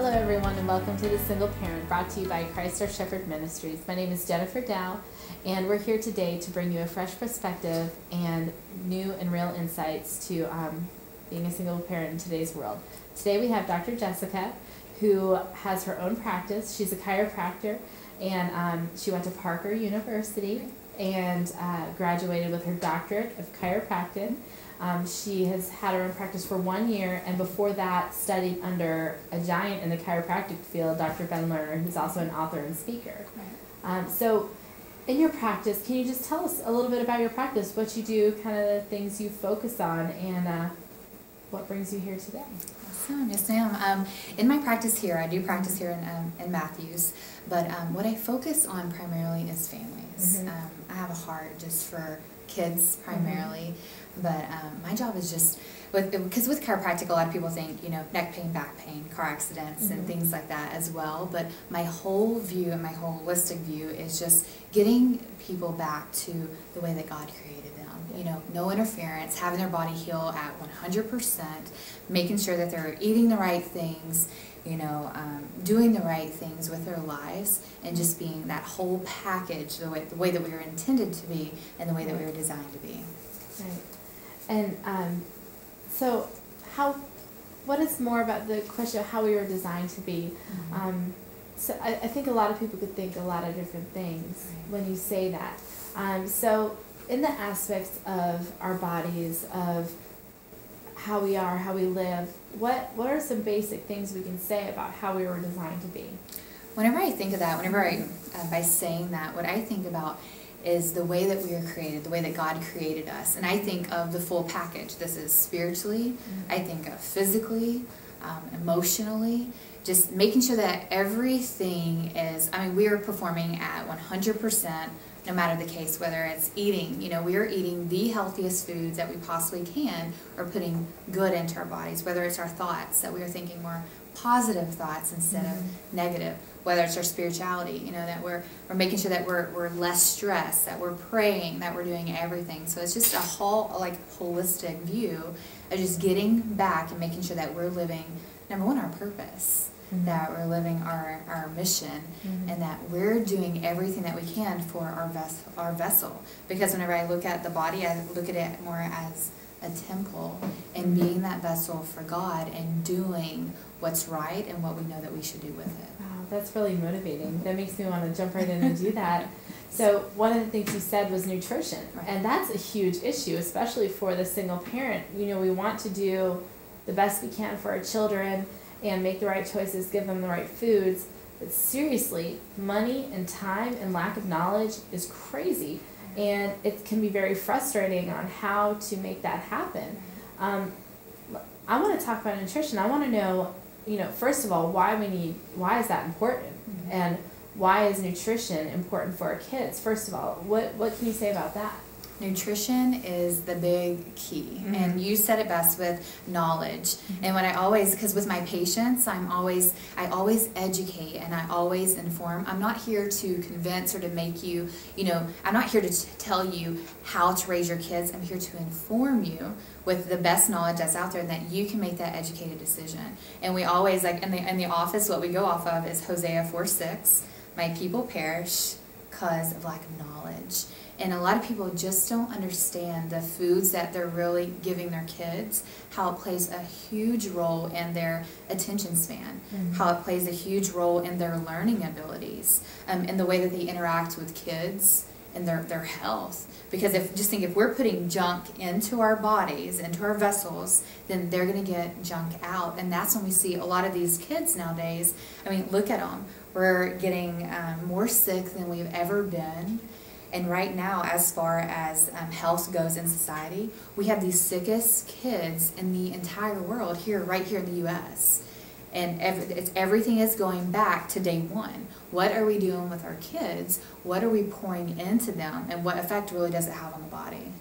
Hello everyone and welcome to The Single Parent, brought to you by Christ Our Shepherd Ministries. My name is Jennifer Dow and we're here today to bring you a fresh perspective and new and real insights to being a single parent in today's world. Today we have Dr. Jessica, who has her own practice. She's a chiropractor and she went to Parker University and graduated with her doctorate of chiropractic. She has had her own practice for 1 year, and before that studied under a giant in the chiropractic field, Dr. Ben Lerner, who's also an author and speaker. Right. So in your practice, can you just tell us a little bit about your practice, what you do, kind of the things you focus on, and what brings you here today? Awesome. Yes, ma'am. In my practice here, I do practice here in Matthews, but what I focus on primarily is families. I have a heart just for kids primarily, but my job is just, because with chiropractic a lot of people think, you know, neck pain, back pain, car accidents and things like that as well, but my whole view and my holistic view is just getting people back to the way that God created them. You know, no interference, having their body heal at 100%, making sure that they're eating the right things, you know, doing the right things with their lives, and just being that whole package, the way that we were intended to be and the way that we were designed to be. Right. And so what is more about the question of how we were designed to be? So I think a lot of people could think a lot of different things when you say that. So in the aspects of our bodies, of how we are, how we live, what are some basic things we can say about how we were designed to be? Whenever I think of that, by saying that, what I think about is the way that we are created, the way that God created us. And I think of the full package. This is spiritually, I think of physically, emotionally, just making sure that everything is, I mean, we are performing at 100%, no matter the case, whether it's eating, you know, we are eating the healthiest foods that we possibly can, or putting good into our bodies, whether it's our thoughts, that we are thinking more positive thoughts instead of negative, whether it's our spirituality, you know, that we're making sure that we're less stressed, that we're praying, that we're doing everything. So it's just a whole, like, holistic view of just getting back and making sure that we're living, number one, our purpose, that we're living our mission, and that we're doing everything that we can for our vessel. Because whenever I look at the body, I look at it more as a temple, and being that vessel for God and doing what's right and what we know that we should do with it. Wow, that's really motivating. That makes me want to jump right in and do that. So one of the things you said was nutrition, and that's a huge issue, especially for the single parent. You know, we want to do the best we can for our children and make the right choices, give them the right foods, but seriously, money and time and lack of knowledge is crazy. And it can be very frustrating on how to make that happen. I want to talk about nutrition. I want to know, you know, first of all, why is that important? And why is nutrition important for our kids? First of all, what can you say about that? Nutrition is the big key, and you said it best with knowledge. And when I always, because with my patients, I always educate and I always inform. I'm not here to convince or to make you, you know, I'm not here to tell you how to raise your kids. I'm here to inform you with the best knowledge that's out there, and that you can make that educated decision. And we always, like in the office, what we go off of is Hosea 4:6. My people perish because of lack of knowledge. And a lot of people just don't understand the foods that they're really giving their kids, how it plays a huge role in their attention span, how it plays a huge role in their learning abilities, in the way that they interact with kids and their health. Because if we're putting junk into our bodies, into our vessels, then they're going to get junk out. And that's when we see a lot of these kids nowadays. I mean, look at them. We're getting more sick than we've ever been. And right now, as far as health goes in society, we have the sickest kids in the entire world right here in the U.S. And everything is going back to day one. What are we doing with our kids? What are we pouring into them? And what effect really does it have on the body?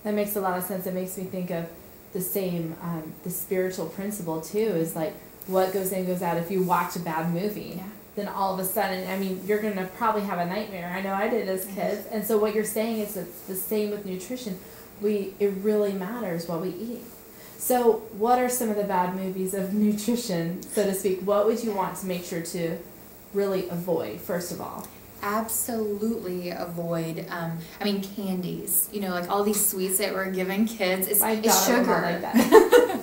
That makes a lot of sense. It makes me think of the same, the spiritual principle too, is like what goes in goes out. If you watch a bad movie, then all of a sudden, I mean, you're going to probably have a nightmare. I know I did as kids. And so what you're saying is it's the same with nutrition. It really matters what we eat. So what are some of the bad movies of nutrition, so to speak? What would you want to make sure to really avoid, first of all? Absolutely avoid, candies. Like all these sweets that we're giving kids, it's sugar. Like that.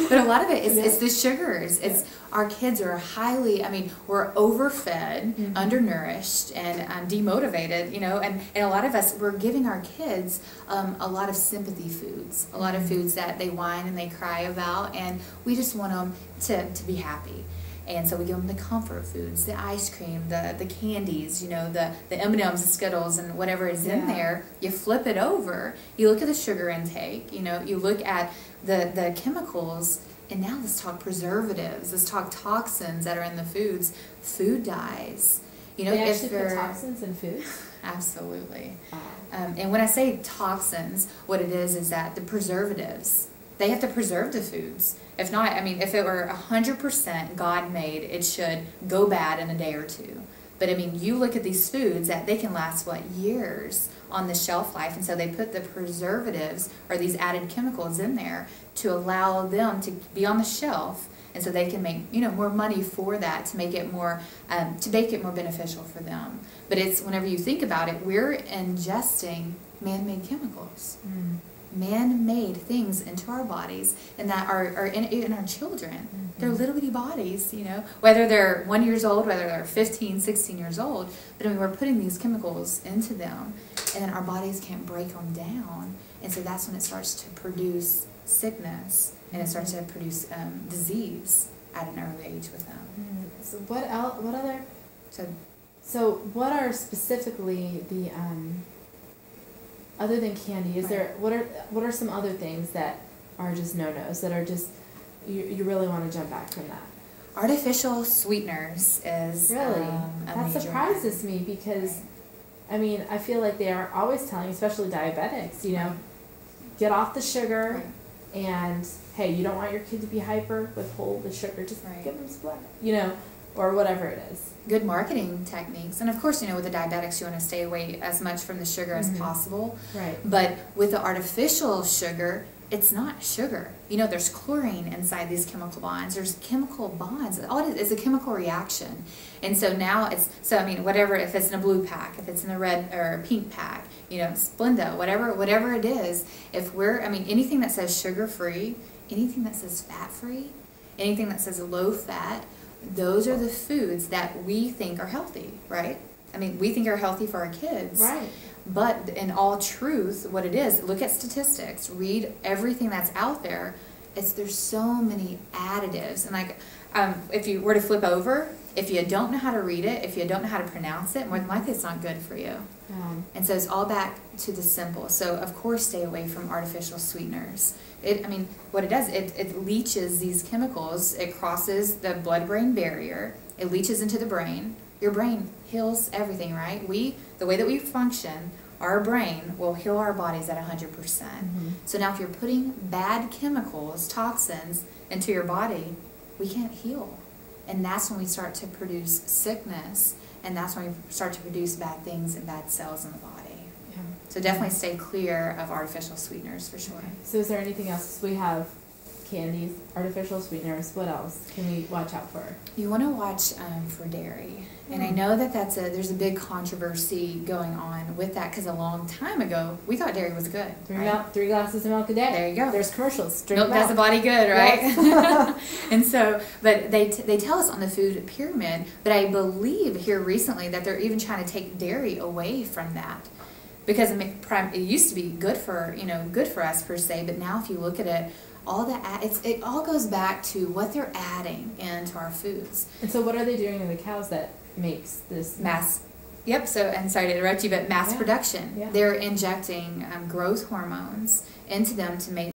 But a lot of it is it's the sugars. It's our kids are highly, we're overfed, undernourished, and demotivated, and a lot of us, we're giving our kids a lot of sympathy foods, a lot of foods that they whine and they cry about, and we just want them to be happy. And so we give them the comfort foods, the ice cream, the candies, the M&Ms, the Skittles, and whatever is in there. You flip it over. You look at the sugar intake. You look at the chemicals. And now let's talk preservatives. Let's talk toxins that are in the foods. Food dyes. They actually put toxins in food? Absolutely. Wow. And when I say toxins, what it is that the preservatives, they have to preserve the foods. If not, if it were 100% God-made, it should go bad in a day or two. But you look at these foods that they can last, years on the shelf life. And so they put the preservatives or these added chemicals in there to allow them to be on the shelf. And so they can make, more money for that, to make it more beneficial for them. But it's, whenever you think about it, we're ingesting man-made chemicals. Man-made things into our bodies, and that are in our children. They're little bitty bodies, whether they're 1 year old, whether they're 15, 16 years old, but we're putting these chemicals into them, and then our bodies can't break them down, and so that's when it starts to produce sickness, and it starts to produce disease at an early age with them. So what else? What other? So what are specifically the other than candy, what are some other things that are just no-nos, that are just, you really want to jump back from that? Artificial sweeteners is really, that surprises me, because I feel like they are always telling, especially diabetics, get off the sugar, and hey, you don't want your kid to be hyper, withhold the sugar, just give them some, or whatever it is. Good marketing techniques. And of course, with the diabetics, you want to stay away as much from the sugar as possible. Right. But with the artificial sugar, it's not sugar. There's chlorine inside these chemical bonds. There's chemical bonds. All it is a chemical reaction. And so now whatever, if it's in a blue pack, if it's in a red or pink pack, Splenda, whatever it is, if we're, anything that says sugar-free, anything that says fat-free, anything that says low-fat, those are the foods that we think are healthy, right? We think are healthy for our kids. Right. But in all truth, what it is, look at statistics, read everything that's out there. There's so many additives. And if you were to flip over, if you don't know how to read it, if you don't know how to pronounce it, more than likely it's not good for you. And so it's all back to the simple. So of course, stay away from artificial sweeteners. What it does, it leaches these chemicals. It crosses the blood-brain barrier. It leaches into the brain. Your brain heals everything, right? The way that we function, our brain will heal our bodies at 100%. So now if you're putting bad chemicals, toxins, into your body, we can't heal. And that's when we start to produce sickness, and that's when we start to produce bad things and bad cells in the body. So definitely stay clear of artificial sweeteners for sure. Okay. So is there anything else? We have candies, artificial sweeteners. What else can we watch out for? You want to watch for dairy. And I know that there's a big controversy going on with that, because a long time ago, we thought dairy was good. 3 glasses of milk a day. There you go. There's commercials. Drink milk does the body good, right? Yes. And so, but they tell us on the food pyramid, but I believe here recently that they're even trying to take dairy away from that. Because it used to be good for us per se, but now if you look at it, it all goes back to what they're adding into our foods. And so what are they doing to the cows that makes this mass? Yep. So, and sorry to interrupt you, but mass production. They're injecting growth hormones into them to make